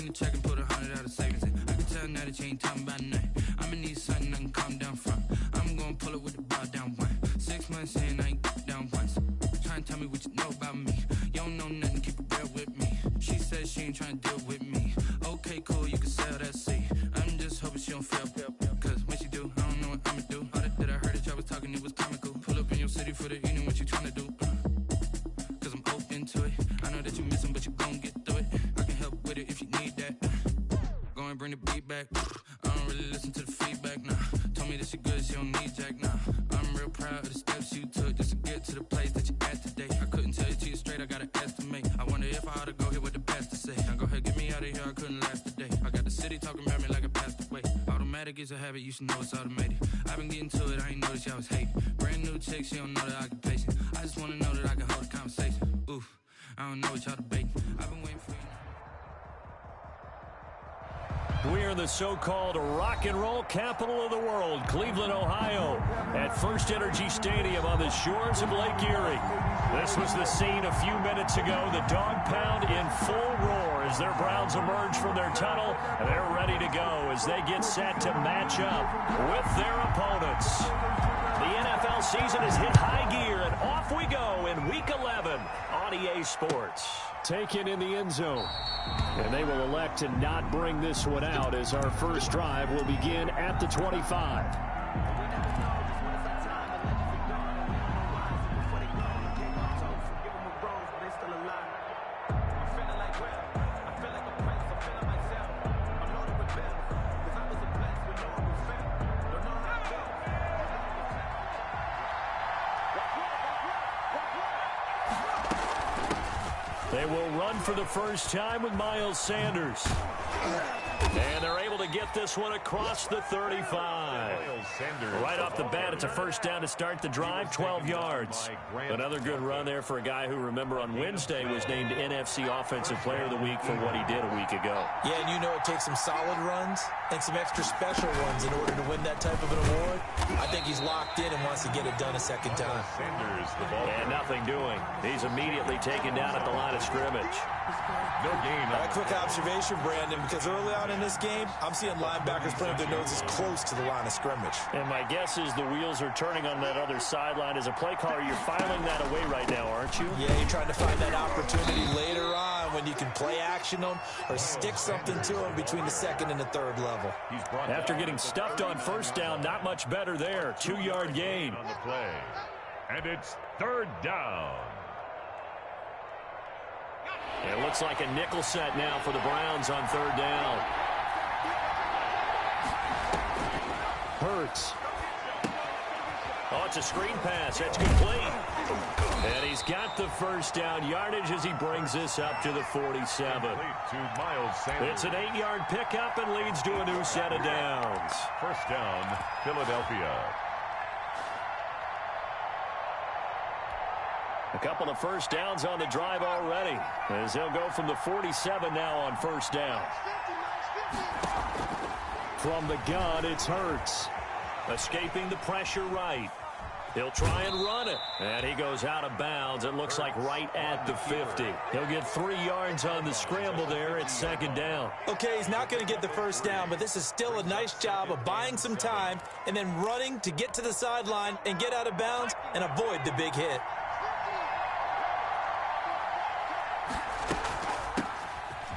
in the check and put 100 out of savings in. I can tell now that you ain't talking about nothing. I'ma need something I can calm down from. I'm gonna pull it with the bar down one. 6 months in, I ain't down once. Try and tell me what you know about me. You don't know nothing, keep it real with me. She said she ain't trying to deal with me. Okay, cool, you can sell that seat. I'm just hoping she don't fail. Cause when she do, I don't know what I'ma do. All that I heard that y'all was talking, it was comical. Pull up in your city for the evening, what you trying to do? Cause I'm open to it. I know that you missing, but you gon' get through it. I can help with it if you need that. Go and bring the beat back. I don't really listen to the feedback, nah. Told me that she good, she don't need jack, nah. I'm real proud of the steps you took just to get to the place that you at today. I couldn't tell you to you straight, I gotta estimate. I wonder if I ought to go here with the best to say. Now go ahead, get me out of here, I couldn't last today. I got the city talking about me like I passed away. Automatic is a habit, you should know it's automated. I've been getting to it, I ain't noticed y'all was hating. Brand new chick, she don't know the occupation. I just wanna know that I can hold a conversation. Oof, I don't know what y'all debating. I've been waiting for you. We are the so-called rock and roll capital of the world, Cleveland, Ohio, at First Energy Stadium on the shores of Lake Erie. This was the scene a few minutes ago. The dog pound in full roar as their Browns emerge from their tunnel. And they're ready to go as they get set to match up with their opponents. The NFL season has hit high gear, and off we go in Week 11 on EA Sports. Taken in the end zone. And they will elect to not bring this one out as our first drive will begin at the 25. They will run for the first time with Miles Sanders. And they're able to get this one across the 35. Right off the bat, it's a first down to start the drive, 12 yards. Another good run there for a guy who, remember, on Wednesday was named NFC Offensive Player of the Week for what he did a week ago. Yeah, and you know it takes some solid runs and some extra special ones in order to win that type of an award. I think he's locked in and wants to get it done a second time. And nothing doing. He's immediately taken down at the line of scrimmage. No gain. A quick observation, Brandon, because early on in this game, I'm seeing linebackers putting their noses close to the line of scrimmage. And my guess is the wheels are turning on that other sideline. As a play caller, you're filing that away right now, aren't you? Yeah, you're trying to find that opportunity later on when you can play action on or stick something to them between the second and the third level. After getting stuffed on first down, not much better there. 2-yard gain. On the play. And it's third down. It looks like a nickel set now for the Browns on third down. Hurts. Oh, it's a screen pass. That's complete. And he's got the first down yardage as he brings this up to the 47. It's an 8-yard pickup and leads to a new set of downs. First down, Philadelphia. A couple of first downs on the drive already, as he'll go from the 47 now on first down. From the gun, it's Hurts. Escaping the pressure right. He'll try and run it. And he goes out of bounds. It looks like right at the 50. He'll get 3 yards on the scramble there at second down. Okay, he's not going to get the first down, but this is still a nice job of buying some time and then running to get to the sideline and get out of bounds and avoid the big hit.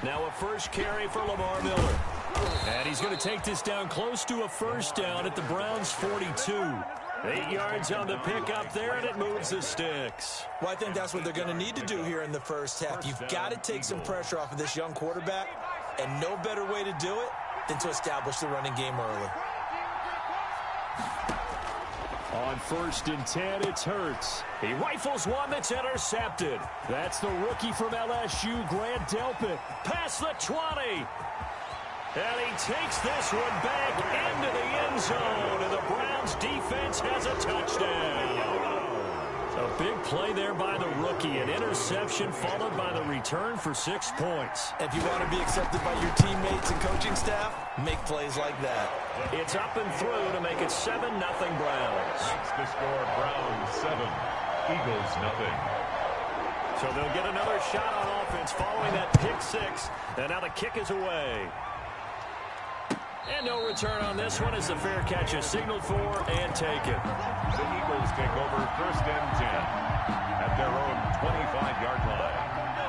Now a first carry for Lamar Miller. And he's going to take this down close to a first down at the Browns' 42. 8 yards on the pickup there, and it moves the sticks. Well, I think that's what they're going to need to do here in the first half. You've got to take some pressure off of this young quarterback, and no better way to do it than to establish the running game early. On 1st and 10, it's Hurts. He rifles one that's intercepted. That's the rookie from LSU, Grant Delpit. Past the 20. And he takes this one back into the end zone, and the Browns defense has a touchdown. A big play there by the rookie, an interception followed by the return for 6 points. If you want to be accepted by your teammates and coaching staff, make plays like that. It's up and through to make it 7-0 Browns. That's the score, Browns 7, Eagles 0. So they'll get another shot on offense following that pick 6 And now the kick is away. And no return on this one as the fair catch is signaled for and taken. The Eagles take over 1st and 10 at their own 25-yard line.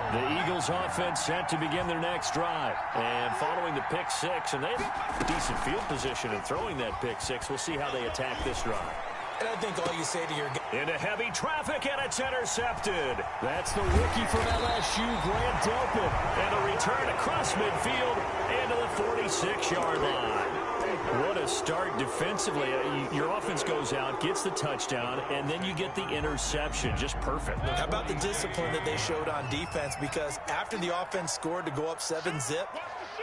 The Eagles offense set to begin their next drive. And following the pick six, and they have decent field position in throwing that pick six. We'll see how they attack this drive. And I think all you say to your guy... Into heavy traffic, and it's intercepted. That's the rookie from LSU, Grant Delpit. And a return across midfield into the 46-yard line. What a start defensively. Your offense goes out, gets the touchdown, and then you get the interception. Just perfect. How about the discipline that they showed on defense? Because after the offense scored to go up 7-zip,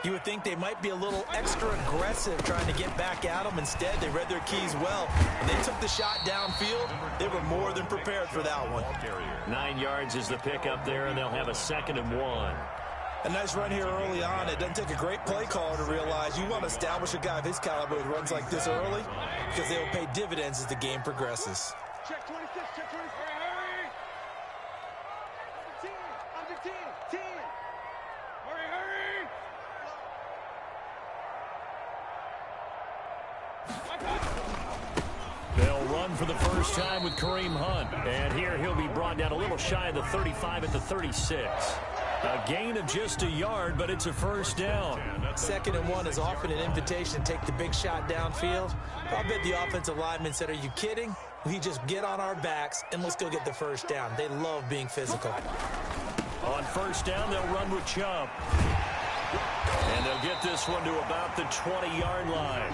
you would think they might be a little extra aggressive trying to get back at them. Instead, they read their keys well. When they took the shot downfield, they were more than prepared for that one. 9 yards is the pickup there, and they'll have a 2nd and 1. A nice run here early on. It doesn't take a great play caller to realize you want to establish a guy of his caliber who runs like this early because they will pay dividends as the game progresses. Check 26, check 26. Hurry, hurry. Under 10, 10. Hurry, hurry. They'll run for the first time with Kareem Hunt. And here he'll be brought down a little shy of the 35 at the 36. A gain of just a yard, but it's a first down. 2nd and 1 is often an invitation to take the big shot downfield. I bet the offensive lineman said, are you kidding? We just get on our backs and let's go get the first down. They love being physical. On first down, they'll run with Chubb. And they'll get this one to about the 20-yard line.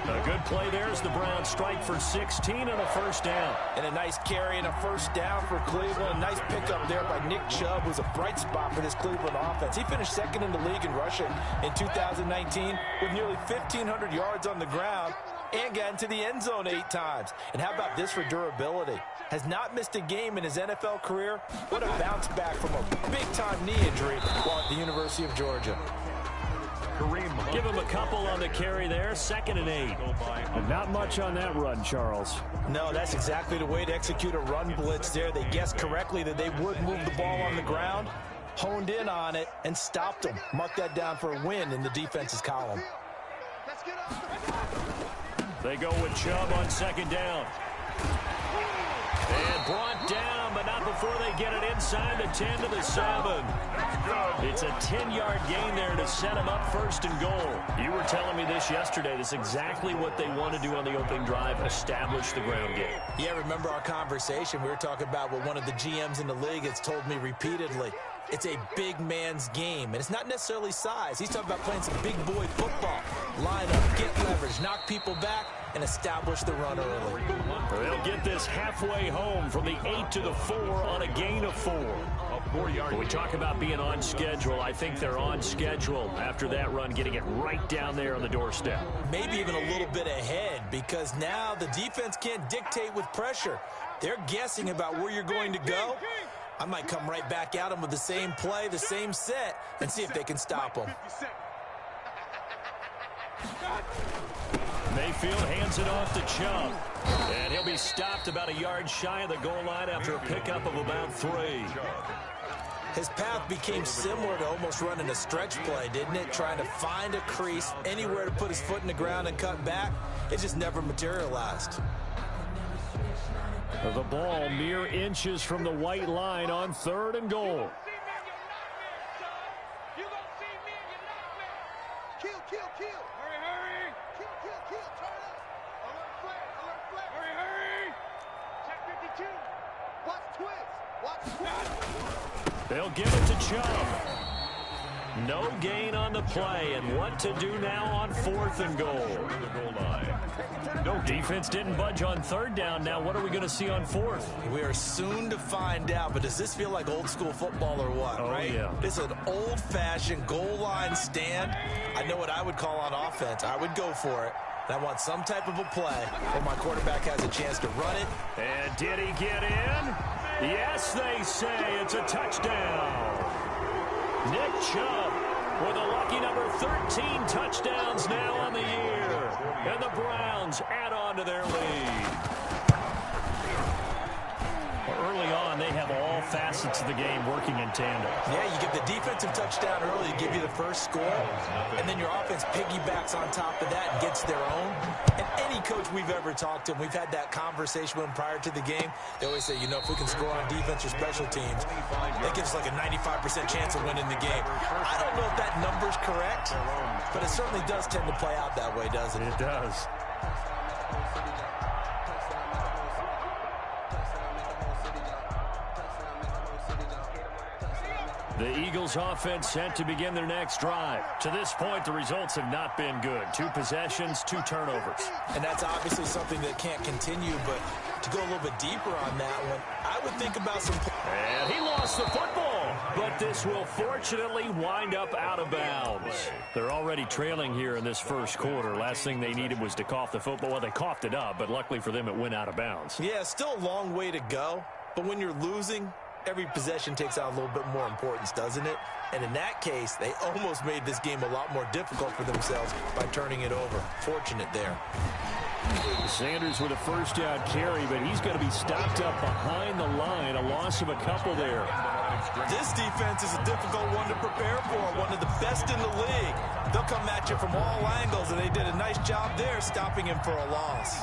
A good play there as the Browns strike for 16 and a first down. And a nice carry and a first down for Cleveland. A nice pickup there by Nick Chubb, who's a bright spot for this Cleveland offense. He finished 2nd in the league in rushing in 2019 with nearly 1,500 yards on the ground and got into the end zone 8 times. And how about this for durability? Has not missed a game in his NFL career. What a bounce back from a big-time knee injury while at the University of Georgia. Give him a couple on the carry there. 2nd and 8. And not much on that run, Charles. No, that's exactly the way to execute a run blitz there. They guessed correctly that they would move the ball on the ground, honed in on it, and stopped them. Mark that down for a win in the defense's column. They go with Chubb on 2nd down. And brought down, but not before they get it inside the 10 to the 7. It's a 10-yard gain there to set them up 1st and goal. You were telling me this yesterday. This is exactly what they want to do on the opening drive, establish the ground game. Yeah, remember our conversation? We were talking about what one of the GMs in the league has told me repeatedly. It's a big man's game, and it's not necessarily size. He's talking about playing some big boy football. Line up, get leverage, knock people back, and establish the run early. They'll get this halfway home from the 8 to the 4 on a gain of 4. When we talk about being on schedule, I think they're on schedule after that run, getting it right down there on the doorstep. Maybe even a little bit ahead, because now the defense can't dictate with pressure. They're guessing about where you're going to go. I might come right back at them with the same play, the same set, and see if they can stop them. Mayfield hands it off to Chubb. And he'll be stopped about a yard shy of the goal line after a pickup of about 3. His path became similar to almost running a stretch play, didn't it? Trying to find a crease, anywhere to put his foot in the ground and cut back. It just never materialized. The ball mere inches from the white line on 3rd and goal. They'll give it to Chubb. No gain on the play, and what to do now on 4th and goal. No defense didn't budge on 3rd down. Now what are we going to see on 4th? We are soon to find out, but does this feel like old school football or what, right? Yeah. This is an old-fashioned goal line stand. I know what I would call on offense. I would go for it. And I want some type of a play where my quarterback has a chance to run it. And did he get in? Yes, they say it's a touchdown. Nick Chubb with a lucky number 13 touchdowns now on the year. And the Browns add on to their lead. early on, they have all facets of the game working in tandem. Yeah, you get the defensive touchdown early to give you the first score, and then your offense piggybacks on top of that and gets their own. And any coach we've ever talked to, we've had that conversation with them prior to the game. They always say, if we can score on defense or special teams, that gives us like a 95% chance of winning the game. I don't know if that number's correct, but it certainly does tend to play out that way, doesn't it? It does. The Eagles offense set to begin their next drive. To this point, the results have not been good. 2 possessions, 2 turnovers. And that's obviously something that can't continue, but to go a little bit deeper on that one, I would think about some... And he lost the football, but this will fortunately wind up out of bounds. They're already trailing here in this first quarter. Last thing they needed was to cough the football. Well, they coughed it up, but luckily for them, it went out of bounds. Yeah, still a long way to go, but when you're losing, every possession takes on a little bit more importance, doesn't it? And in that case, they almost made this game a lot more difficult for themselves by turning it over. Fortunate there. Sanders with a first down carry, but he's going to be stopped up behind the line. A loss of a couple there. This defense is a difficult one to prepare for, one of the best in the league. They'll come at you from all angles, and they did a nice job there stopping him for a loss.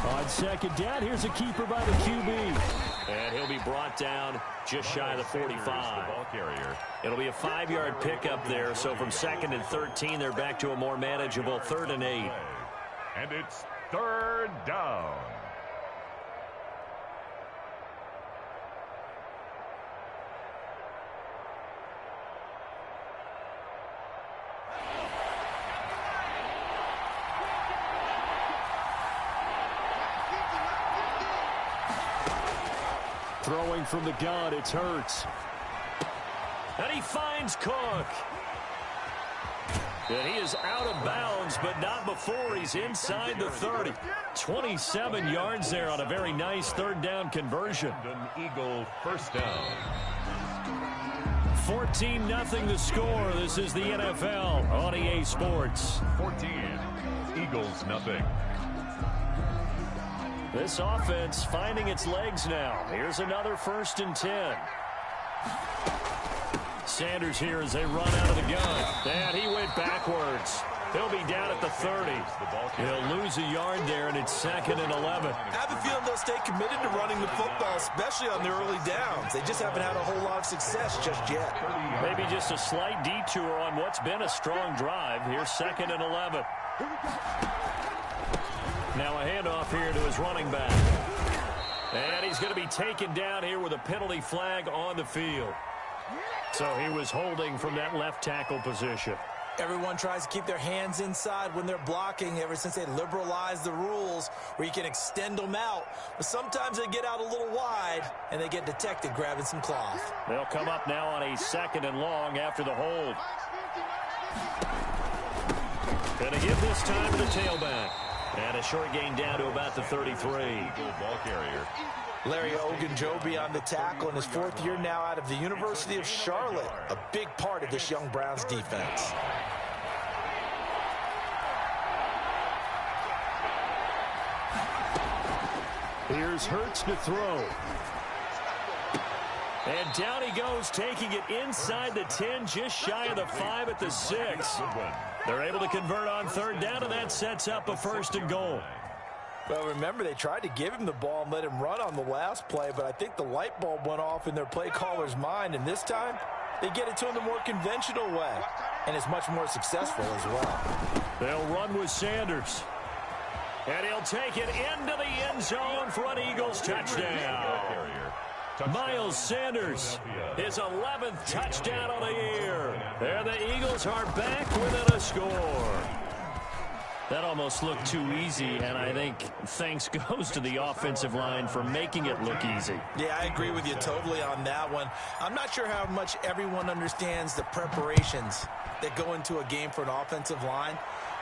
On second down, here's a keeper by the QB. And he'll be brought down just shy of the 45. It'll be a 5-yard pickup there, so from 2nd and 13, they're back to a more manageable 3rd and 8. And it's 3rd down. Throwing from the gun, it's Hurts. And he finds Cook. And he is out of bounds, but not before he's inside the 30. 27 yards there on a very nice 3rd down conversion. An Eagle first down. 14-0 the score. This is the NFL on EA Sports. 14. Eagles nothing. This offense finding its legs now. Here's another 1st and 10. Sanders here as they run out of the gun. And he went backwards. He'll be down at the 30. He'll lose a yard there, and it's 2nd and 11. I have a feeling they'll stay committed to running the football, especially on the early downs. They just haven't had a whole lot of success just yet. Maybe just a slight detour on what's been a strong drive. Here's 2nd and 11. Now a handoff here to his running back. And he's going to be taken down here with a penalty flag on the field. So he was holding from that left tackle position. Everyone tries to keep their hands inside when they're blocking ever since they liberalized the rules where you can extend them out. But sometimes they get out a little wide and they get detected grabbing some cloth. They'll come up now on a 2nd and long after the hold. Going to give this time to the tailback. And a short gain down to about the 33. Ball carrier. Larry Ogunjobi on the tackle in his 4th year now out of the University of Charlotte. A big part of this young Browns defense. Here's Hurts to throw. And down he goes, taking it inside the 10, just shy of the 5 at the 6. They're able to convert on 3rd down, and that sets up a 1st and goal. Well, remember, they tried to give him the ball and let him run on the last play, but I think the light bulb went off in their play caller's mind, and this time they get it to him the more conventional way, and it's much more successful as well. They'll run with Sanders. And he'll take it into the end zone for an Eagles touchdown. Miles Sanders, his 11th touchdown of the year. And the Eagles are back within a score. That almost looked too easy, and I think thanks goes to the offensive line for making it look easy. Yeah, I agree with you totally on that one. I'm not sure how much everyone understands the preparations that go into a game for an offensive line,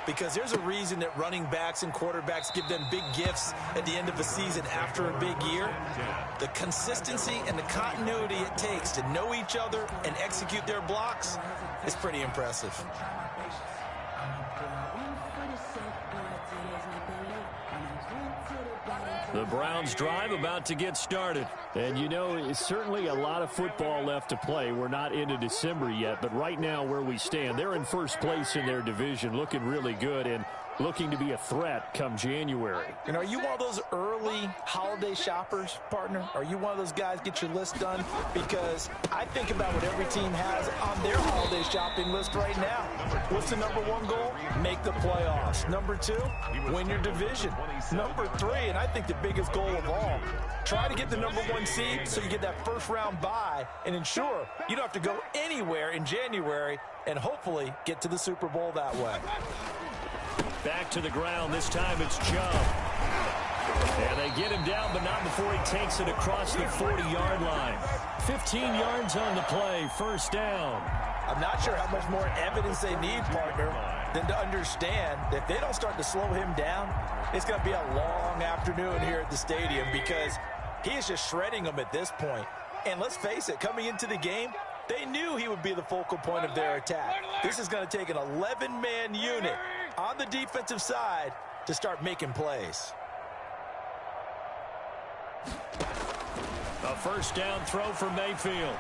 because there's a reason that running backs and quarterbacks give them big gifts at the end of a season after a big year. The consistency and the continuity it takes to know each other and execute their blocks is pretty impressive. The Browns drive about to get started. And you know, it's certainly a lot of football left to play. We're not into December yet, but right now where we stand, they're in first place in their division, looking really good and looking to be a threat come January. And are you one of those early holiday shoppers, partner? Are you one of those guys get your list done? Because I think about what every team has on their holiday shopping list right now. What's the number one goal? Make the playoffs. Number two, win your division. Number three, and I think the biggest goal of all, try to get the number one seed so you get that first round bye and ensure you don't have to go anywhere in January and hopefully get to the Super Bowl that way. Back to the ground. This time it's Chubb. And they get him down, but not before he takes it across the 40-yard line. 15 yards on the play. First down. I'm not sure how much more evidence they need, partner, than to understand that if they don't start to slow him down, it's going to be a long afternoon here at the stadium because he is just shredding them at this point. And let's face it, coming into the game, they knew he would be the focal point of their attack. This is going to take an 11-man unit on the defensive side to start making plays. A first down throw for Mayfield.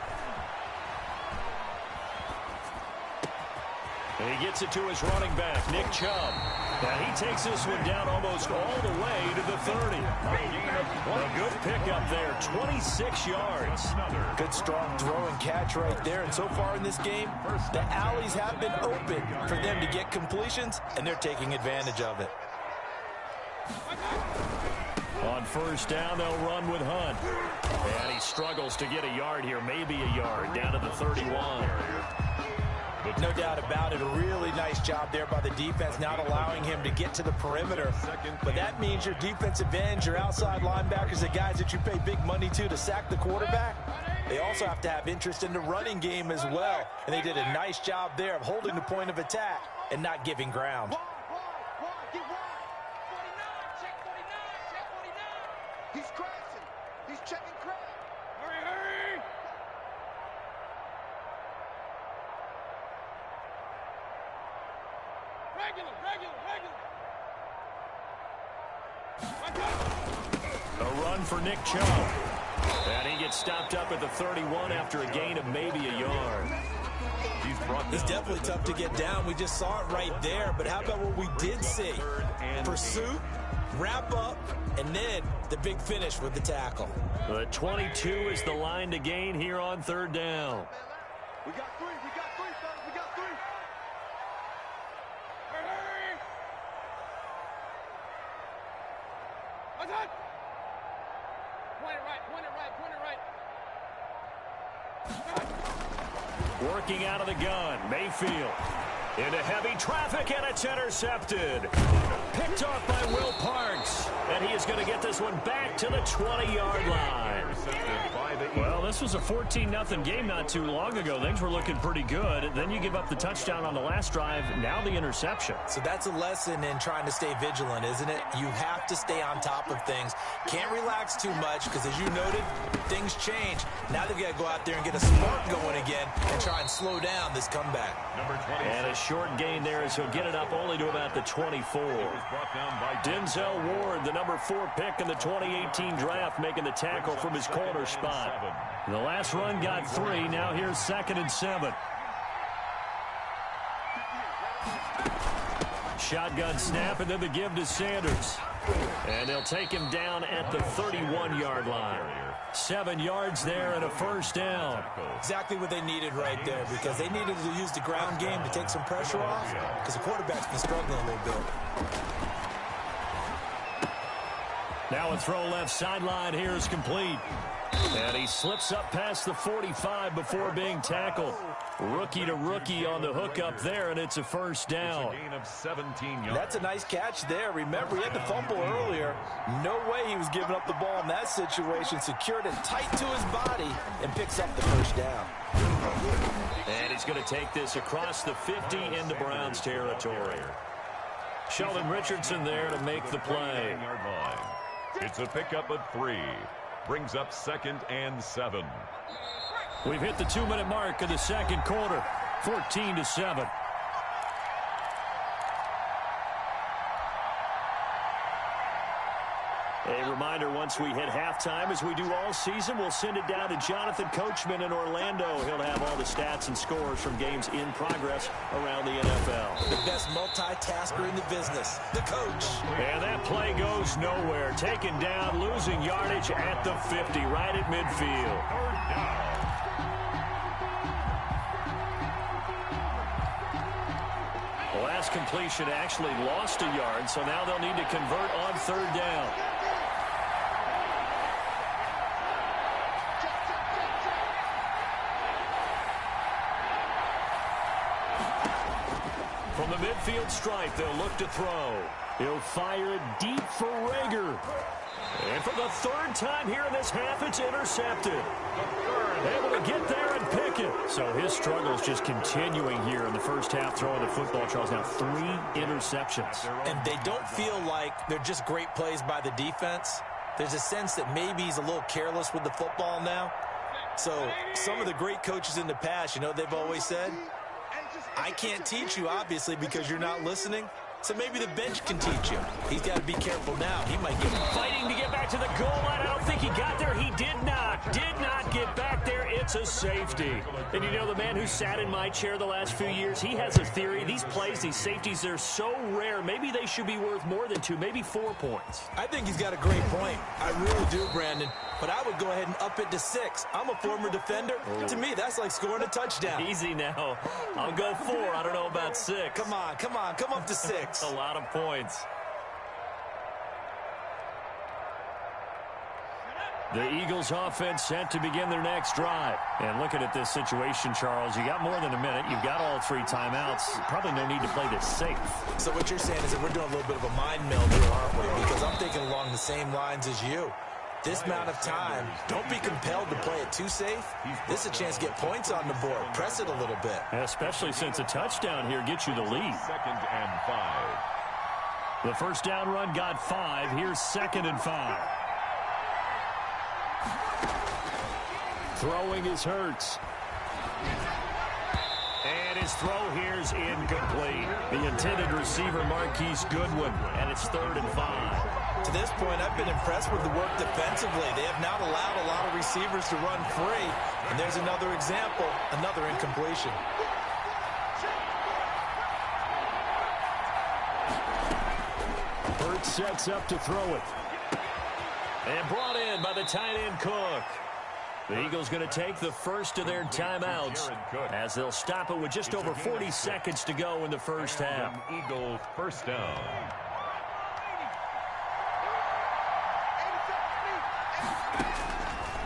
And he gets it to his running back, Nick Chubb. Now he takes this one down almost all the way to the 30. A good pickup there, 26 yards. Good strong throw and catch right there. And so far in this game, the alleys have been open for them to get completions, and they're taking advantage of it. On first down, they'll run with Hunt. And he struggles to get a yard here, maybe a yard, down to the 31. No doubt about it. A really nice job there by the defense, not allowing him to get to the perimeter. But that means your defensive ends, your outside linebackers, the guys that you pay big money to sack the quarterback, they also have to have interest in the running game as well. And they did a nice job there of holding the point of attack and not giving ground. He's crashing. He's checking crash. Hurry, hurry. Regular. A run for Nick Chubb. And he gets stopped up at the 31 after a gain of maybe a yard. He's definitely tough to get down. We just saw it right there. But how about what we did see? Pursuit, wrap up, and then the big finish with the tackle. The 22 is the line to gain here on third down. We got three, fellas. We got three. Hurry. What's that? Point it right. Working out of the gun, Mayfield. Into heavy traffic, and it's intercepted. Picked off by Will Parks. And he is going to get this one back to the 20-yard line. Well, this was a 14-0 game not too long ago. Things were looking pretty good. Then you give up the touchdown on the last drive. Now the interception. So that's a lesson in trying to stay vigilant, isn't it? You have to stay on top of things. Can't relax too much because, as you noted, things change. Now they've got to go out there and get a spark going again and try and slow down this comeback. And a short gain there as he'll get it up only to about the 24. Denzel Ward, the number 4 pick in the 2018 draft, making the tackle from his corner spot. The last run got 3. Now here's 2nd and 7. Shotgun snap, and then the give to Sanders. And they'll take him down at the 31-yard line. 7 yards there and a first down. Exactly what they needed right there, because they needed to use the ground game to take some pressure off, because the quarterback's been struggling a little bit. Now a throw left sideline here is complete. And he slips up past the 45 before being tackled. Rookie to rookie on the hook up there, and it's a first down. Gain of 17 yards. That's a nice catch there. Remember, he had the fumble earlier. No way he was giving up the ball in that situation. Secured it tight to his body and picks up the first down. And he's going to take this across the 50 into Browns territory. Sheldon Richardson there to make the play. It's a pickup of 3. Brings up 2nd and 7. We've hit the 2-minute mark of the second quarter. 14-7. A reminder once we hit halftime, as we do all season, we'll send it down to Jonathan Coachman in Orlando. He'll have all the stats and scores from games in progress around the NFL. The best multitasker in the business, the coach. And that play goes nowhere. Taken down, losing yardage at the 50, right at midfield. The last completion actually lost a yard, so now they'll need to convert on third down. From the midfield stripe, they'll look to throw. He'll fire it deep for Rager. And for the third time here in this half, it's intercepted. Able to get there and pick it. So his struggles just continuing here in the first half, throwing the football. Charles, now 3 interceptions. And they don't feel like they're just great plays by the defense. There's a sense that maybe he's a little careless with the football now. So some of the great coaches in the past, you know, they've always said, I can't teach you, obviously, because you're not listening. So maybe the bench can teach you. He's got to be careful now. He might get fighting to get back to the goal line. I don't think he got there. He did not get back there. It's a safety. And you know, the man who sat in my chair the last few years, he has a theory. These plays, these safeties, they're so rare. Maybe they should be worth more than 2, maybe 4 points. I think he's got a great point. I really do, Brandon. But I would go ahead and up it to 6. I'm a former defender. To me, that's like scoring a touchdown. Easy now. I'll go 4. I don't know about 6. Come on. Come up to 6. A lot of points. The Eagles offense set to begin their next drive. And looking at this situation, Charles, you got more than a minute. You've got all 3 timeouts. Probably no need to play this safe. So what you're saying is that we're doing a little bit of a mind meld here, aren't we? Because I'm thinking along the same lines as you. This amount of time, don't be compelled to play it too safe. This is a chance to get points on the board. Press it a little bit. Especially since a touchdown here gets you the lead. 2nd and 5. The first down run got 5. Here's 2nd and 5. Throwing is Hurts. And his throw here's incomplete. The intended receiver, Marquise Goodwin, and it's 3rd and 5. To this point, I've been impressed with the work defensively. They have not allowed a lot of receivers to run free. And there's another example, another incompletion. Hurts sets up to throw it. And brought in by the tight end Cook. The Eagles going to take the first of their timeouts as they'll stop it with just over 40 seconds to go in the first half. Eagles first down.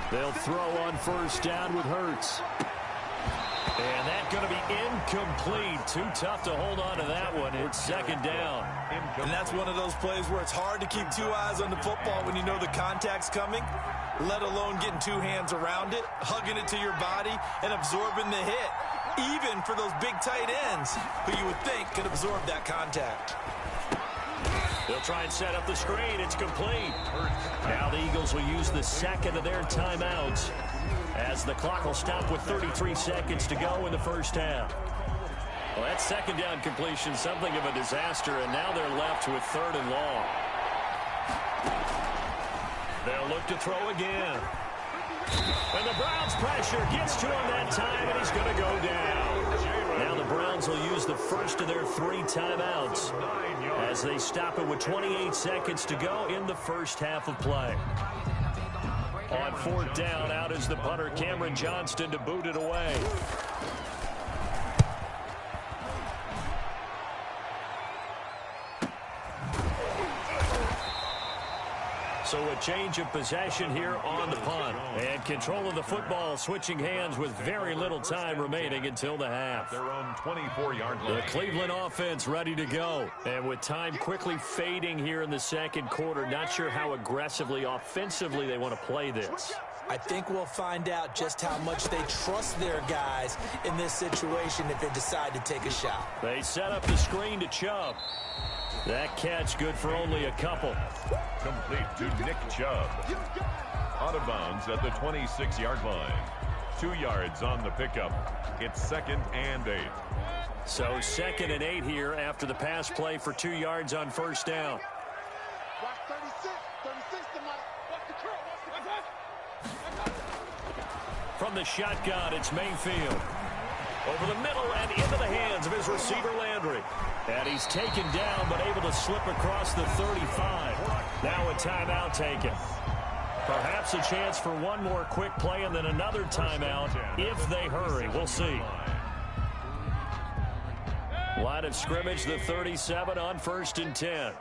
They'll throw on first down with Hurts. And that's going to be incomplete. Too tough to hold on to that one. It's 2nd down. And that's one of those plays where it's hard to keep 2 eyes on the football when you know the contact's coming, let alone getting 2 hands around it, hugging it to your body, and absorbing the hit, even for those big tight ends who you would think could absorb that contact. They'll try and set up the screen. It's complete. Now the Eagles will use the 2nd of their timeouts as the clock will stop with 33 seconds to go in the first half. Well, that 2nd down completion, something of a disaster, and now they're left with 3rd and long. They'll look to throw again. And the Browns' pressure gets to him that time, and he's going to go down. Now the Browns will use the first of their 3 timeouts as they stop it with 28 seconds to go in the first half of play. On 4th down, out is the punter, Cameron Johnston, to boot it away. So a change of possession here on the punt. And control of the football, switching hands with very little time remaining until the half. Their own 24-yard line. The Cleveland offense ready to go. And with time quickly fading here in the 2nd quarter, not sure how aggressively, offensively they want to play this. I think we'll find out just how much they trust their guys in this situation if they decide to take a shot. They set up the screen to Chubb. That catch good for only a couple. Complete to Nick Chubb. Out of bounds at the 26-yard line. 2 yards on the pickup. It's 2nd and 8. So 2nd and 8 here after the pass play for 2 yards on first down. From the shotgun, it's Mayfield. Over the middle and into the hands of his receiver, Landry. And he's taken down, but able to slip across the 35. Now a timeout taken. Perhaps a chance for one more quick play and then another timeout if they hurry. We'll see. Line of scrimmage, the 37 on 1st and 10.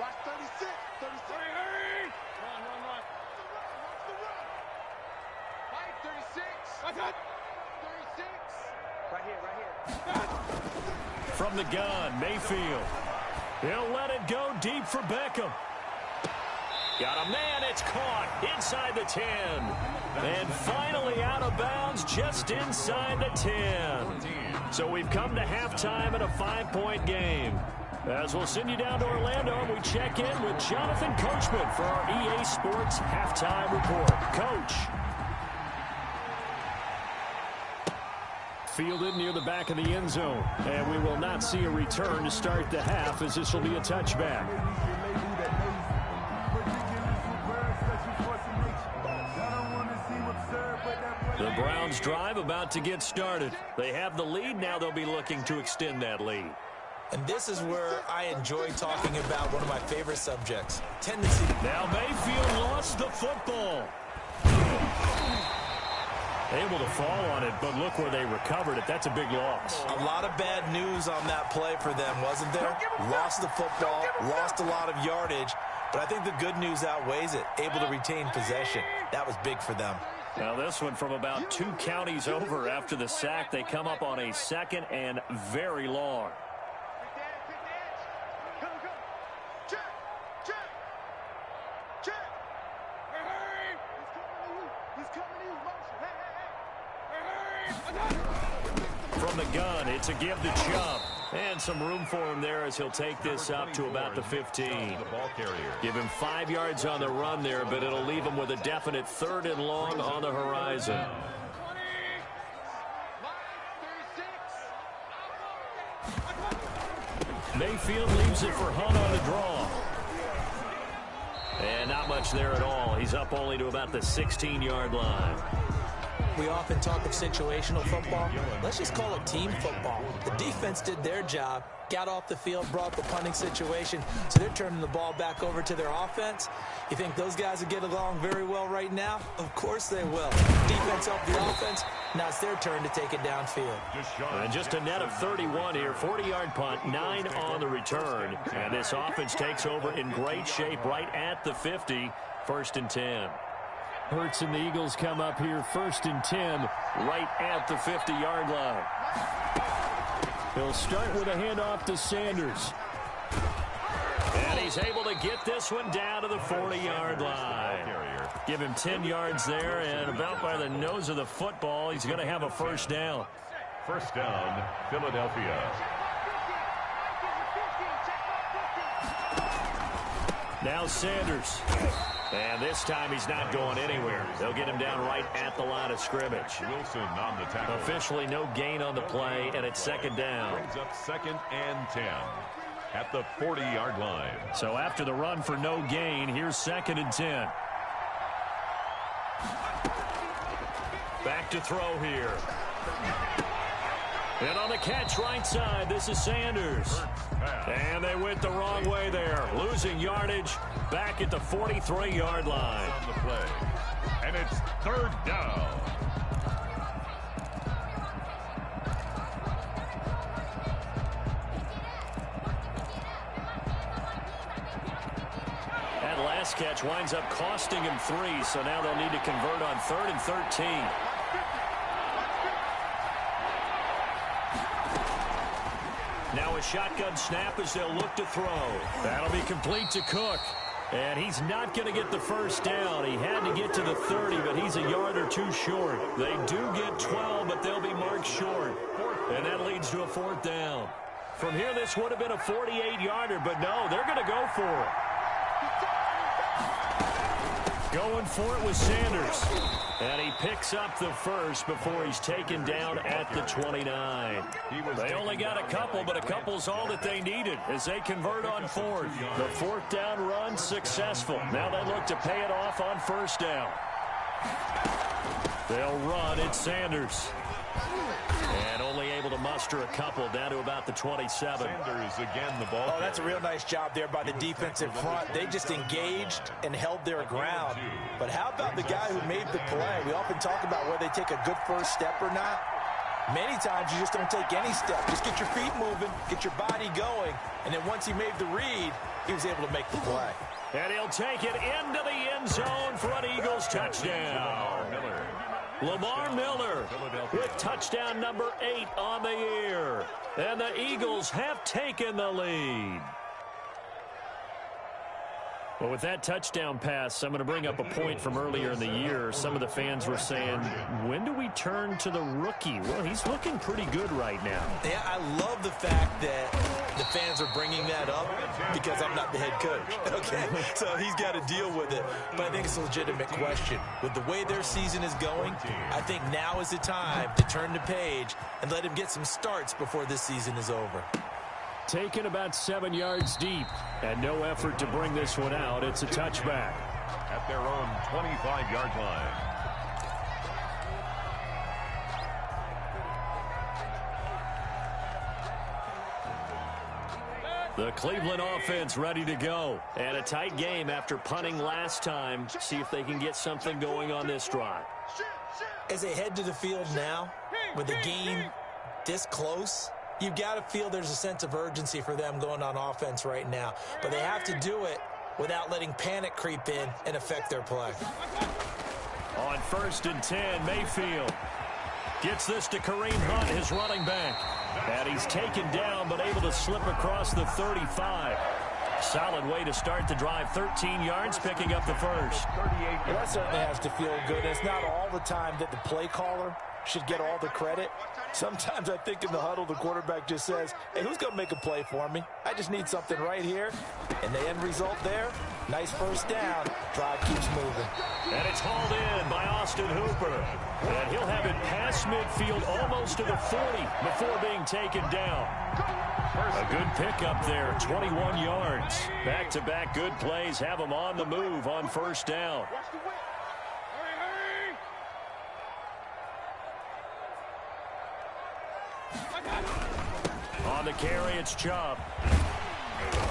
Watch 36. 36. Run. 36. 36. Right here. From the gun, Mayfield. He'll let it go deep for Beckham. Got a man, it's caught inside the 10. And finally out of bounds just inside the 10. So we've come to halftime in a 5-point game. As we'll send you down to Orlando, we check in with Jonathan Coachman for our EA Sports Halftime Report. Coach. Fielded near the back of the end zone. And we will not see a return to start the half, as this will be a touchback. The Browns drive about to get started. They have the lead. Now they'll be looking to extend that lead. And this is where I enjoy talking about one of my favorite subjects, tendency. Now Mayfield lost the football. Able to fall on it, but look where they recovered it. That's a big loss. A lot of bad news on that play for them, wasn't there? Lost the football, lost a lot of yardage, but I think the good news outweighs it. Able to retain possession. That was big for them. Now this one from about 2 counties over after the sack. They come up on a 2nd and very long. From the gun, it's a give to Chubb. And some room for him there as he'll take this up to about the 15. Give him 5 yards on the run there, but it'll leave him with a definite 3rd and long on the horizon. Mayfield leaves it for Hunt on the draw. And not much there at all. He's up only to about the 16-yard line. We often talk of situational football. Let's just call it team football. The defense did their job, got off the field, brought the punting situation, so they're turning the ball back over to their offense. You think those guys will get along very well right now? Of course they will. Defense helped the offense. Now it's their turn to take it downfield. And just a net of 31 here. 40-yard punt, 9 on the return. And this offense takes over in great shape right at the 50. 1st and 10. Hurts and the Eagles come up here 1st and 10 right at the 50-yard line. He'll start with a handoff to Sanders. And he's able to get this one down to the 40-yard line. Give him 10 yards there, and about by the nose of the football, he's going to have a 1st down. 1st down, Philadelphia. Now Sanders. And this time he's not going anywhere. They'll get him down right at the line of scrimmage. Wilson on the tackle. Officially no gain on the play, and it's 2nd down. Brings up 2nd and 10 at the 40-yard line. So after the run for no gain, here's 2nd and 10. Back to throw here. And on the catch right side, this is Sanders. And they went the wrong way there. Losing yardage back at the 43-yard line. On the play. And it's 3rd down. That last catch winds up costing him 3, so now they'll need to convert on 3rd and 13. Now a shotgun snap as they'll look to throw. That'll be complete to Cook. And he's not going to get the 1st down. He had to get to the 30, but he's a yard or 2 short. They do get 12, but they'll be marked short. And that leads to a 4th down. From here, this would have been a 48-yarder, but no, they're going to go for it. Going for it with Sanders. And he picks up the first before he's taken down at the 29. They only got a couple, but a couple's all that they needed as they convert on fourth. The fourth down run successful. Now they look to pay it off on first down. They'll run. It's Sanders. And only able to muster a couple down to about the 27. Sanders again the ball. Oh, that's a real nice job there by the defensive front. They just engaged and held their ground. But how about the guy who made the play? We often talk about whether they take a good first step or not. Many times you just don't take any step. Just get your feet moving, get your body going, and then once he made the read, he was able to make the play. And he'll take it into the end zone for an Eagles touchdown. Lamar Miller with touchdown number 8 on the year. And the Eagles have taken the lead. Well, with that touchdown pass, I'm going to bring up a point from earlier in the year. Some of the fans were saying, when do we turn to the rookie? Well, he's looking pretty good right now. Yeah, I love the fact that the fans are bringing that up because I'm not the head coach. Okay, so he's got to deal with it. But I think it's a legitimate question. With the way their season is going, I think now is the time to turn the page and let him get some starts before this season is over. Taken about 7 yards deep, and no effort to bring this one out. It's a touchback. At their own 25-yard line. The Cleveland offense ready to go. And a tight game after punting last time. See if they can get something going on this drive. As they head to the field now, with the game this close, you've got to feel there's a sense of urgency for them going on offense right now. But they have to do it without letting panic creep in and affect their play. On 1st and 10, Mayfield gets this to Kareem Hunt, his running back. And he's taken down but able to slip across the 35. Solid way to start the drive. 13 yards, picking up the first. Well, that certainly has to feel good. It's not all the time that the play caller should get all the credit. Sometimes I think in the huddle, the quarterback just says, hey, who's going to make a play for me? I just need something right here. And the end result there, nice first down. Drive keeps moving. And it's hauled in by Austin Hooper. And he'll have it past midfield almost to the 40 before being taken down. A good pickup there, 21 yards. Back-to-back good plays have him on the move on first down. On the carry, it's Chubb.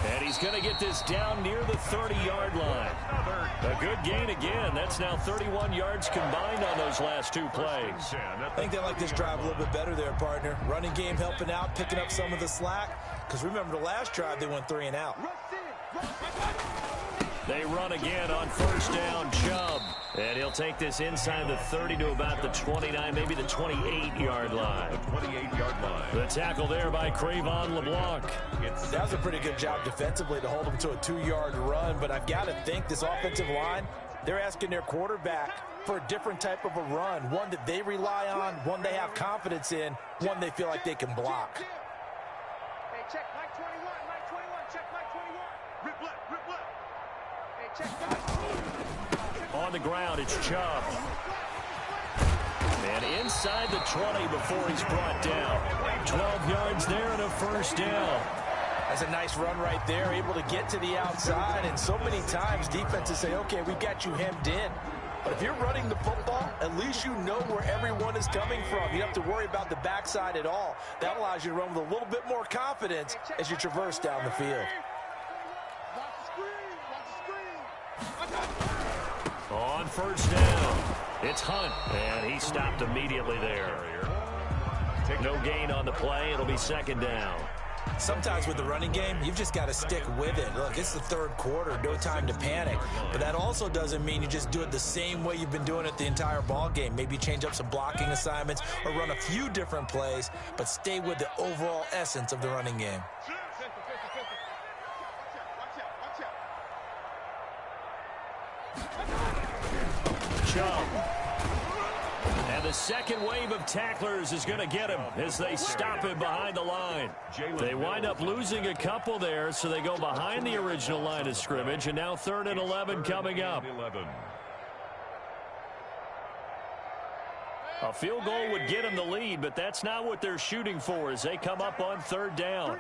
And he's going to get this down near the 30-yard line. A good gain again. That's now 31 yards combined on those last 2 plays. I think they like this drive a little bit better there, partner. Running game helping out, picking up some of the slack. Because remember the last drive, they went 3 and out. They run again on first down, Chubb. And he'll take this inside the 30 to about the 29, maybe the 28-yard line. 28-yard line. The tackle there by Crevon LeBlanc. That was a pretty good job defensively to hold him to a 2-yard run. But I've got to think this offensive line, they're asking their quarterback for a different type of a run. One that they rely on, one they have confidence in, one they feel like they can block. Hey, check Mike 21, Mike 21, check Mike 21. Rip left, rip left. Hey, check Mike. On the ground, it's Chubb. And inside the 20 before he's brought down. 12 yards there and a first down. That's a nice run right there, able to get to the outside. And so many times defenses say, okay, we've got you hemmed in. But if you're running the football, at least you know where everyone is coming from. You don't have to worry about the backside at all. That allows you to run with a little bit more confidence as you traverse down the field. On first down, it's Hunt, and he stopped immediately there. No gain on the play. It'll be second down. Sometimes with the running game, you've just got to stick with it. Look, it's the 3rd quarter, no time to panic. But that also doesn't mean you just do it the same way you've been doing it the entire ball game. Maybe change up some blocking assignments or run a few different plays, but stay with the overall essence of the running game. Chubb. And the second wave of tacklers is going to get him as they stop him behind the line. They wind up losing a couple there, so they go behind the original line of scrimmage, and now 3rd and 11 coming up. A field goal would get them the lead, but that's not what they're shooting for as they come up on third down.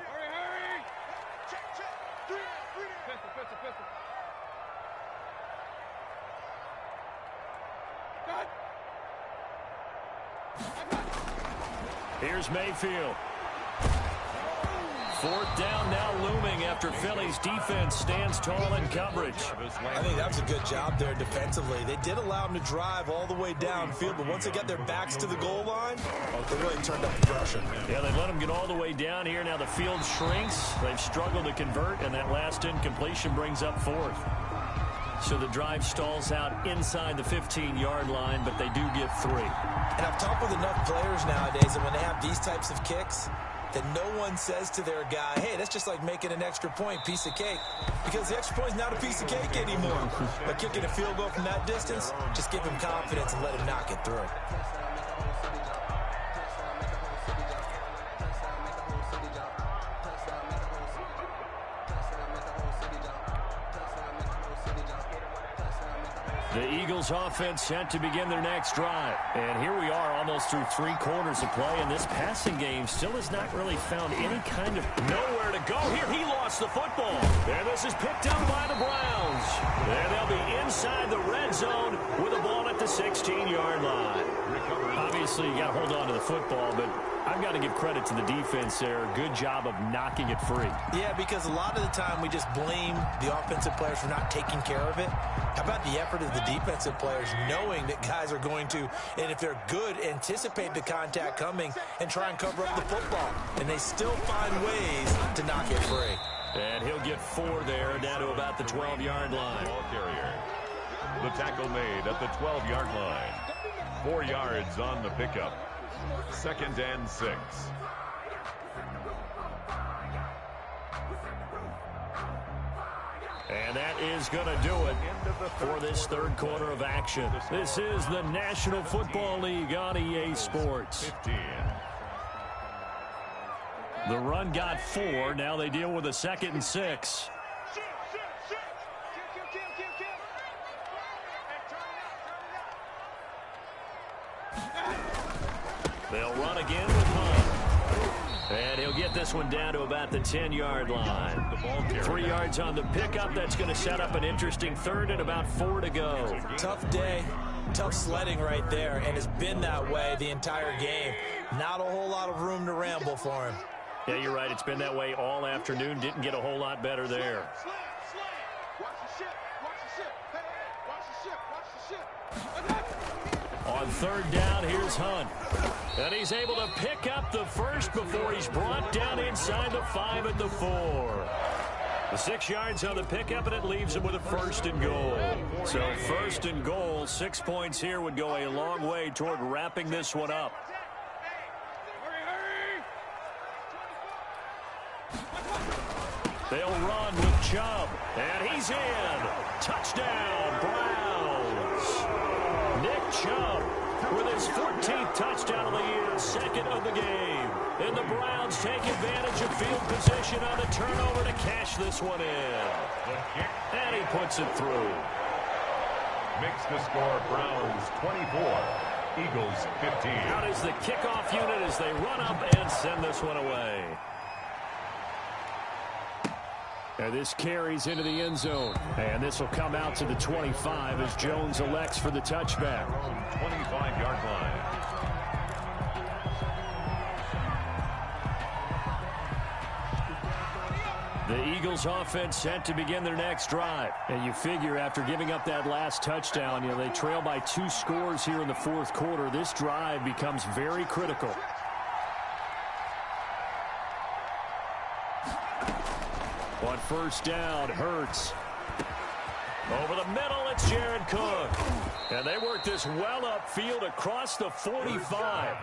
Here's Mayfield. Fourth down now looming after Philly's defense stands tall in coverage. I think that was a good job there defensively. They did allow them to drive all the way downfield, but once they got their backs to the goal line, they really turned up the pressure. Yeah, they let them get all the way down here. Now the field shrinks. They've struggled to convert, and that last incompletion brings up fourth. So the drive stalls out inside the 15-yard line, but they do get 3. And I've talked with enough players nowadays that when they have these types of kicks, that no one says to their guy, hey, that's just like making an extra point, piece of cake. Because the extra point is not a piece of cake anymore. But kicking a field goal from that distance, just give him confidence and let him knock it through. The Eagles offense set to begin their next drive. And here we are almost through 3 quarters of play, and this passing game still has not really found any kind of nowhere to go. Here he lost the football. And this is picked up by the Browns. And they'll be inside the red zone with the ball at the 16-yard line. Obviously, you got to hold on to the football, but I've got to give credit to the defense there. Good job of knocking it free. Yeah, because a lot of the time we just blame the offensive players for not taking care of it. How about the effort of the defensive players knowing that guys are going to, and if they're good, anticipate the contact coming and try and cover up the football. And they still find ways to knock it free. And he'll get 4 there, down to about the 12-yard line. Ball carrier. The tackle made at the 12-yard line. 4 yards on the pickup. 2nd and 6. And that is going to do it for this third quarter of action. This is the National Football League on EA Sports. 15. The run got 4. Now they deal with a 2nd and 6. They'll run again with Hunt. And he'll get this one down to about the 10-yard line. 3 yards on the pickup. That's going to set up an interesting third and about 4 to go. Tough day, tough sledding right there, and it's been that way the entire game. Not a whole lot of room to ramble for him. Yeah, you're right. It's been that way all afternoon. Didn't get a whole lot better there. On third down, here's Hunt. And he's able to pick up the first before he's brought down inside the 5 at the 4. The 6 yards on the pickup, and it leaves him with a 1st and goal. So 1st and goal, 6 points here would go a long way toward wrapping this one up. They'll run with Chubb, and he's in. Touchdown, Browns. Nick Chubb with his 14th touchdown of the year, 2nd of the game. And the Browns take advantage of field position on the turnover to cash this one in. And he puts it through. Makes the score Browns 24, Eagles 15. Out is the kickoff unit as they run up and send this one away. And this carries into the end zone. And this will come out to the 25 as Jones elects for the touchback. 25-yard line. The Eagles offense set to begin their next drive. And you figure after giving up that last touchdown, they trail by 2 scores here in the 4th quarter. This drive becomes very critical. On first down, Hurts. Over the middle, it's Jared Cook. And they work this well upfield across the 45.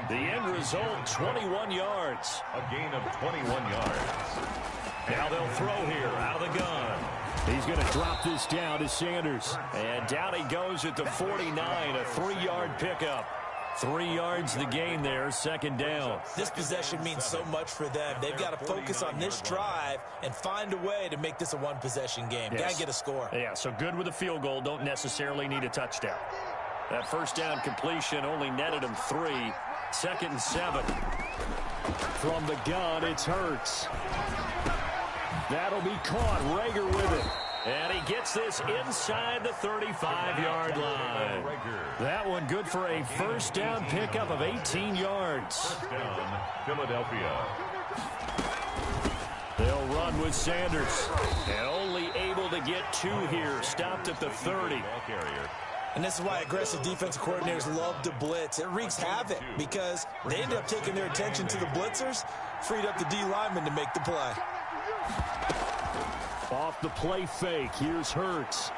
The end result, 21 yards. A gain of 21 yards. Now they'll throw here out of the gun. He's going to drop this down to Sanders. And down he goes at the 49, a 3-yard pickup. 3 yards the gain there, 2nd down. This possession means so much for them. They've got to focus on this drive and find a way to make this a one-possession game. Yes. Got to get a score. Yeah, so good with a field goal. Don't necessarily need a touchdown. That first down completion only netted him 3. 2nd and 7. From the gun, it's Hurts. That'll be caught. Rager with it. And he gets this inside the 35-yard line. That one good for a first down pickup of 18 yards. First down, Philadelphia. They'll run with Sanders. And only able to get 2 here. Stopped at the 30. And this is why aggressive defensive coordinators love to blitz. It wreaks havoc because they end up taking their attention to the blitzers, freed up the D lineman to make the play. Off the play fake, here's Hurts.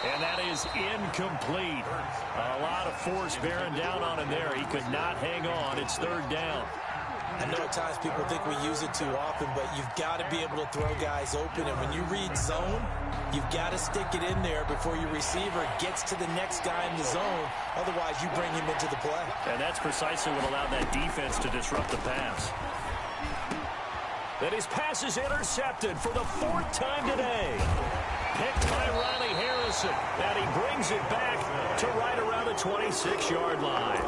And that is incomplete. A lot of force bearing down on him there. He could not hang on. It's 3rd down. I know at times people think we use it too often, but you've got to be able to throw guys open. And when you read zone, you've got to stick it in there before your receiver gets to the next guy in the zone. Otherwise, you bring him into the play. And that's precisely what allowed that defense to disrupt the pass. That his pass is intercepted for the 4th time today. Picked by Riley Harrison. And he brings it back to right around the 26-yard line.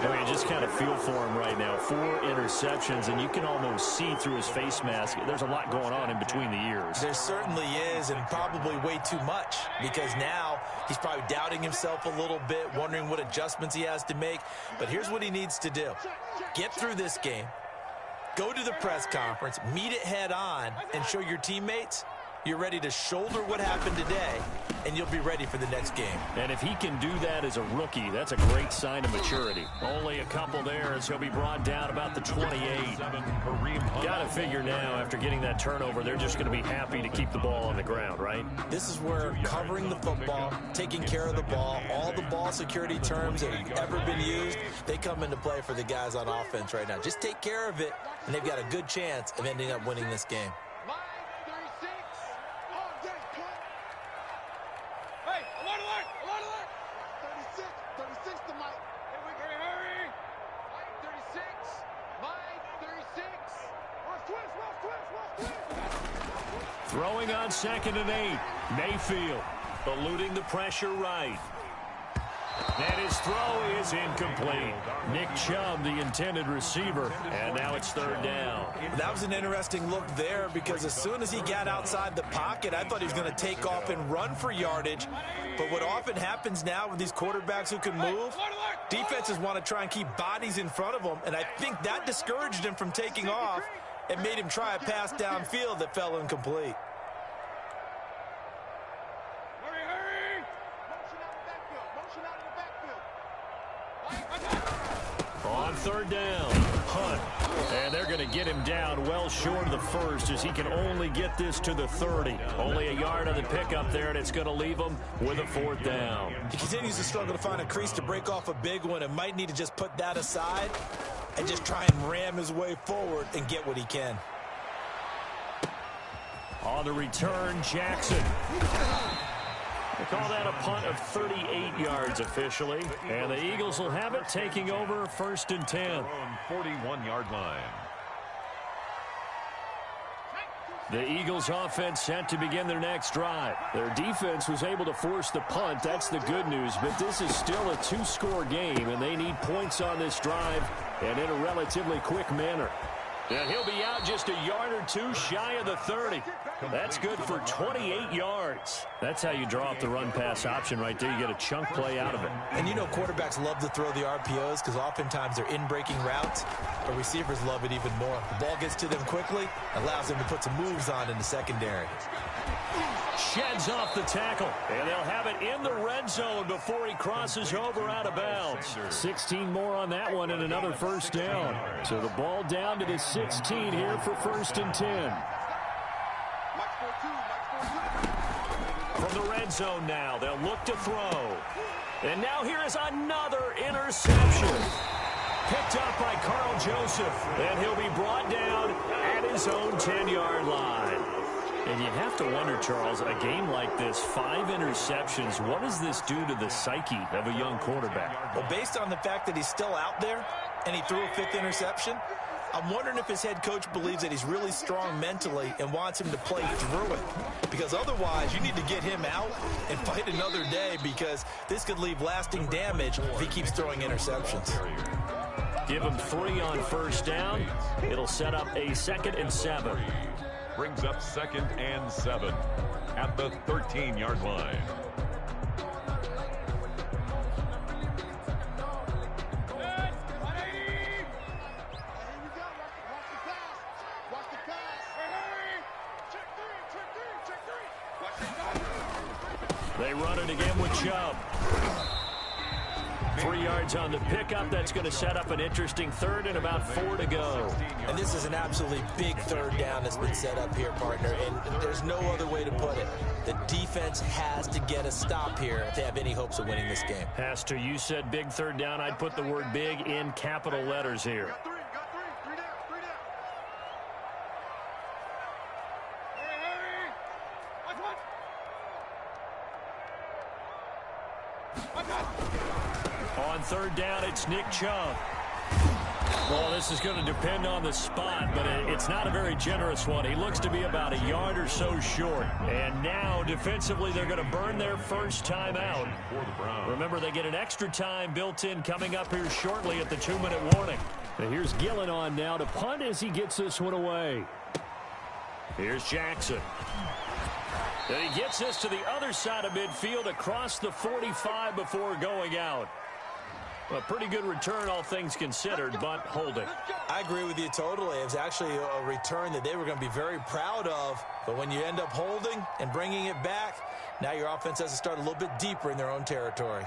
I mean, just kind of feel for him right now. 4 interceptions, and you can almost see through his face mask. There's a lot going on in between the ears. There certainly is, and probably way too much, because now he's probably doubting himself a little bit, wondering what adjustments he has to make. But here's what he needs to do. Get through this game, go to the press conference, meet it head on, and show your teammates you're ready to shoulder what happened today, and you'll be ready for the next game. And if he can do that as a rookie, that's a great sign of maturity. Only a couple there as he'll be brought down about the 28. Got to figure now, after getting that turnover, they're just going to be happy to keep the ball on the ground, right? This is where covering the football, taking care of the ball, all the ball security terms that have ever been used, they come into play for the guys on offense right now. Just take care of it, and they've got a good chance of ending up winning this game. Throwing on 2nd and 8. Mayfield eluding the pressure right. And his throw is incomplete. Nick Chubb, the intended receiver, and now it's 3rd down. That was an interesting look there because as soon as he got outside the pocket, I thought he was going to take off and run for yardage. But what often happens now with these quarterbacks who can move, defenses want to try and keep bodies in front of them, and I think that discouraged him from taking off and made him try a pass downfield that fell incomplete. On 3rd down, Hunt. And they're going to get him down well short of the 1st as he can only get this to the 30. Only a yard on the pickup there, and it's going to leave him with a 4th down. He continues to struggle to find a crease to break off a big one and might need to just put that aside and just try and ram his way forward and get what he can. On the return, Jackson. They call that a punt of 38 yards officially. And the Eagles will have it, taking over 1st and 10. 41-yard line. The Eagles offense set to begin their next drive. Their defense was able to force the punt. That's the good news. But this is still a 2-score game, and they need points on this drive and in a relatively quick manner. And he'll be out just a yard or 2 shy of the 30. That's good for 28 yards. That's how you draw up the run-pass option right there. You get a chunk play out of it. And you know quarterbacks love to throw the RPOs because oftentimes they're in-breaking routes, but receivers love it even more. The ball gets to them quickly, allows them to put some moves on in the secondary. Sheds off the tackle, and they'll have it in the red zone before he crosses over out of bounds. 16 more on that one and another 1st down. So the ball down to the 16 here for 1st and 10. From the red zone now, they'll look to throw. And now here is another interception. Picked up by Carl Joseph, and he'll be brought down at his own 10-yard line. And you have to wonder, Charles, a game like this, 5 interceptions, what does this do to the psyche of a young quarterback? Well, based on the fact that he's still out there and he threw a 5th interception, I'm wondering if his head coach believes that he's really strong mentally and wants him to play through it. Because otherwise, you need to get him out and fight another day, because this could leave lasting damage if he keeps throwing interceptions. Give him 3 on first down. It'll set up a 2nd and 7. Brings up 2nd and 7 at the 13-yard line. They run it again with Chubb. 3 yards on the pickup. That's going to set up an interesting 3rd and about 4 to go. And this is an absolutely big 3rd down that's been set up here, partner, and there's no other way to put it. The defense has to get a stop here if they have any hopes of winning this game. Pastor, you said big 3rd down. I'd put the word big in capital letters here. On 3rd down, it's Nick Chubb. Well, this is going to depend on the spot, but it's not a very generous one. He looks to be about a yard or so short. And now, defensively, they're going to burn their first time out. Remember, they get an extra time built in coming up here shortly at the 2-minute warning. And here's Gillen on now to punt as he gets this one away. Here's Jackson. And he gets this to the other side of midfield across the 45 before going out. A pretty good return, all things considered, but holding. I agree with you totally. It was actually a return that they were going to be very proud of. But when you end up holding and bringing it back, now your offense has to start a little bit deeper in their own territory.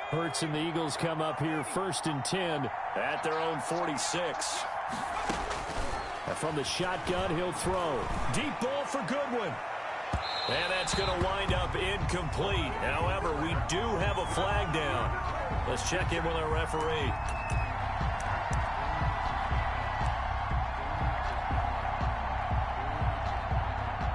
Hurts and the Eagles come up here 1st and 10 at their own 46. And from the shotgun, he'll throw. Deep ball for Goodwin. And that's going to wind up incomplete. However, we do have a flag down. Let's check in with our referee.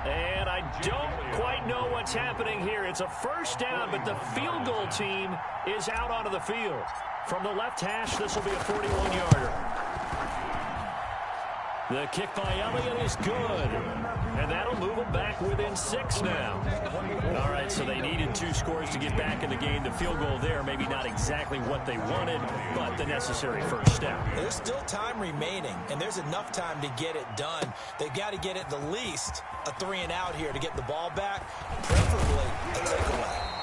And I don't quite know what's happening here. It's a 1st down, but the field goal team is out onto the field. From the left hash, this will be a 41-yarder. The kick by Elliott is good. And that'll move them back within 6 now. All right, so they needed 2 scores to get back in the game. The field goal there, maybe not exactly what they wanted, but the necessary first step. There's still time remaining, and there's enough time to get it done. They've got to get at the least a 3-and-out here to get the ball back, preferably a takeaway.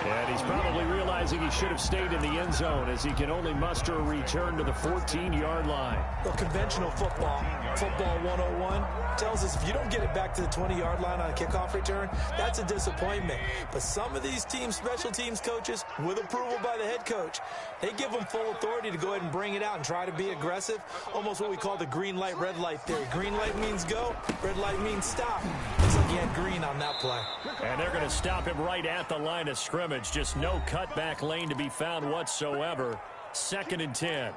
And he's probably realizing he should have stayed in the end zone as he can only muster a return to the 14-yard line. Well, conventional football 101, tells us if you don't get it back to the 20-yard line on a kickoff return, that's a disappointment. But some of these teams, special teams coaches, with approval by the head coach, they give them full authority to go ahead and bring it out and try to be aggressive, almost what we call the green light, red light theory. Green light means go, red light means stop. Looks like he had green on that play. And they're going to stop him right at the line of scrimmage. Just no cutback lane to be found whatsoever. 2nd and 10.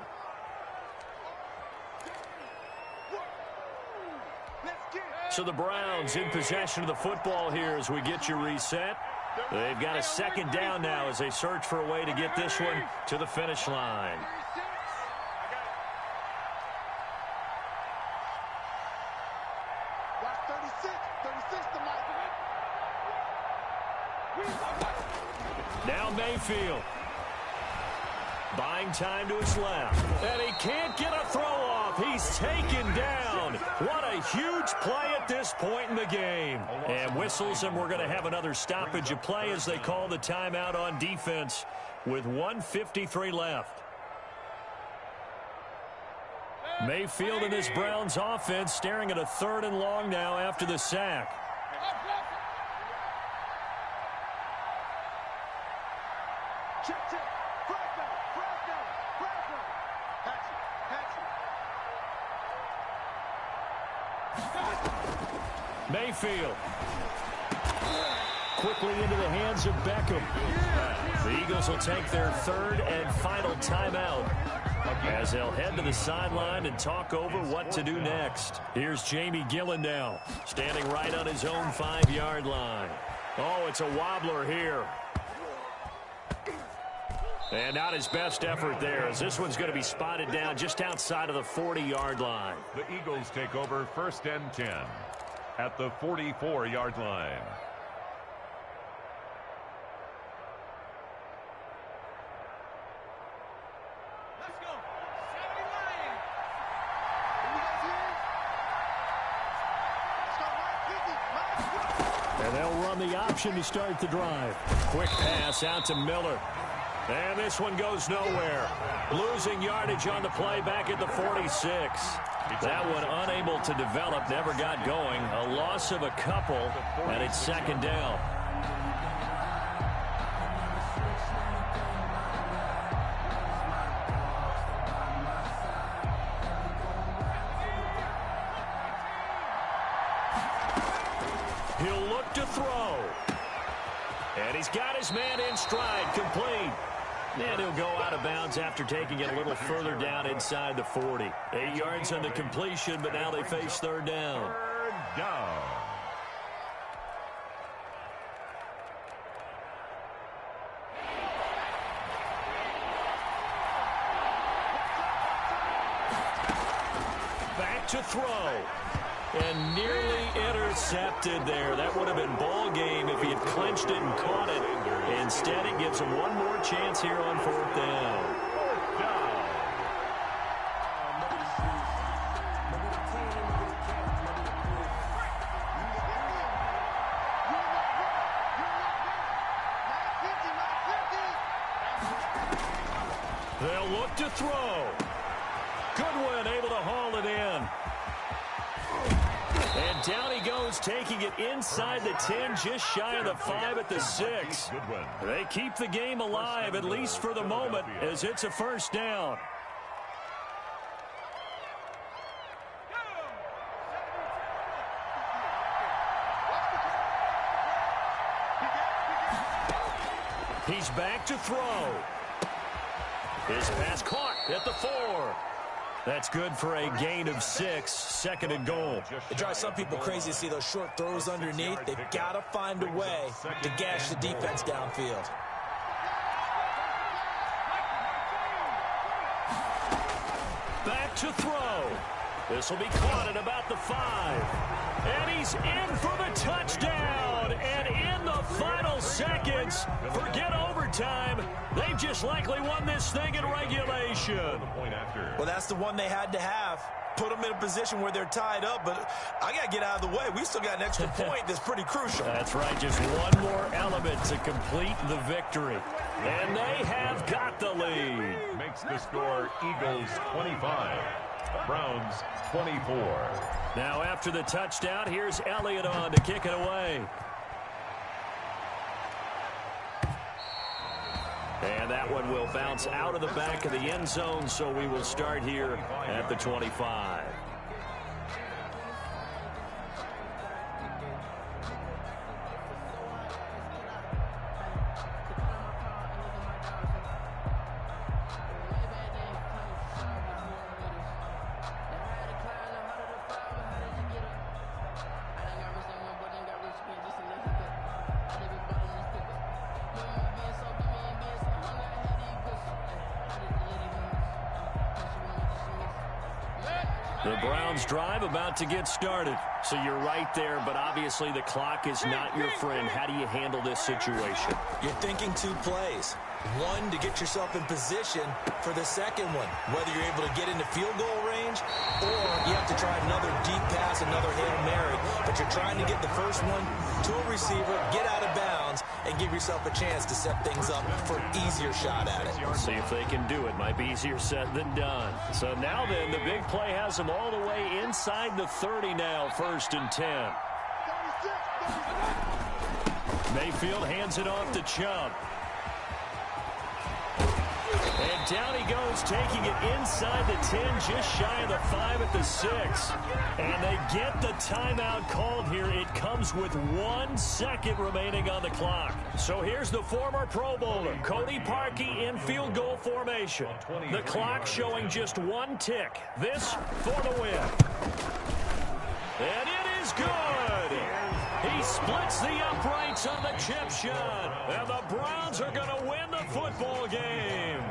So the Browns in possession of the football here as we get you reset. They've got a 2nd down now as they search for a way to get this one to the finish line. Now Mayfield. Buying time to his left. And he can't get a throw off. He's taken down. What a huge play at this point in the game. And whistles, and we're going to have another stoppage of play as they call the timeout on defense with 1:53 left. Mayfield and this Browns offense staring at a 3rd and long now after the sack. Mayfield. Quickly into the hands of Beckham. The Eagles will take their 3rd and final timeout as they'll head to the sideline and talk over what to do next. Here's Jamie Gillen now, standing right on his own 5-yard line. Oh, it's a wobbler here. And not his best effort there, as this one's going to be spotted down just outside of the 40-yard line. The Eagles take over 1st and 10 at the 44-yard line. Let's go. 79. And they'll run the option to start the drive. Quick pass out to Miller. And this one goes nowhere. Losing yardage on the play back at the 46. That one unable to develop, never got going. A loss of a couple, and it's 2nd down. He'll look to throw. And he's got his man in stride, complete. And he'll go out of bounds after taking it a little further down inside the 40. 8 yards on the completion, but now they face 3rd down. 3rd down. Back to throw. And nearly intercepted there. That would have been ball game if he had clinched it and caught it. Instead, it gives him one more chance here on 4th down. 4th down. They'll look to throw. Goodwin able to haul it in. And down he goes, taking it inside the 10, just shy of the 5 at the 6. They keep the game alive, at least for the moment, as it's a 1st down. He's back to throw. His pass caught at the 4. That's good for a gain of 6, 2nd and goal. It drives some people crazy to see those short throws underneath. They've got to find a way to gash the defense downfield. Back to throw. This will be caught at about the 5. And he's in for the touchdown. And in the final seconds, forget overtime. They've just likely won this thing in regulation. Well, that's the one they had to have. Put them in a position where they're tied up, but I got to get out of the way. We still got an extra point that's pretty crucial. That's right, just one more element to complete the victory. And they have got the lead. Makes the score Eagles 25, Browns 24. Now after the touchdown, here's Elliott on to kick it away. And that one will bounce out of the back of the end zone, so we will start here at the 25. The Browns drive about to get started. So you're right there, but obviously the clock is not your friend. How do you handle this situation? You're thinking 2 plays. One, to get yourself in position for the second one, whether you're able to get into field goal range or you have to try another deep pass, another Hail Mary. But you're trying to get the first one to a receiver, get out of bounds, and give yourself a chance to set things up for an easier shot at it. See if they can do it. Might be easier said than done. So now then, the big play has them all the way inside the 30 now, 1st and 10. Mayfield hands it off to Chubb. And down he goes, taking it inside the 10, just shy of the 5 at the 6. And they get the timeout called here. It comes with 1 second remaining on the clock. So here's the former Pro Bowler, Cody Parkey, in field goal formation. The clock showing just 1 tick. This for the win. And it is good. He splits the uprights on the chip shot. And the Browns are going to win the football game.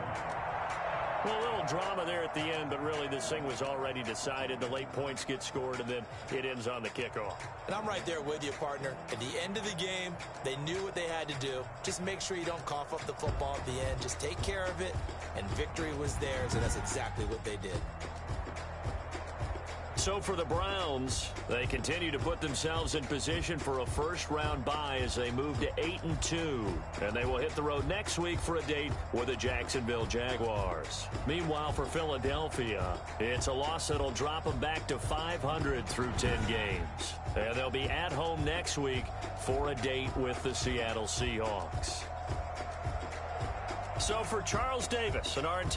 Well, a little drama there at the end, but really this thing was already decided. The late points get scored, and then it ends on the kickoff. And I'm right there with you, partner. At the end of the game, they knew what they had to do. Just make sure you don't cough up the football at the end. Just take care of it, and victory was theirs, and that's exactly what they did. So for the Browns, they continue to put themselves in position for a first-round bye as they move to 8-2. And they will hit the road next week for a date with the Jacksonville Jaguars. Meanwhile, for Philadelphia, it's a loss that'll drop them back to 500 through 10 games. And they'll be at home next week for a date with the Seattle Seahawks. So for Charles Davis and our entire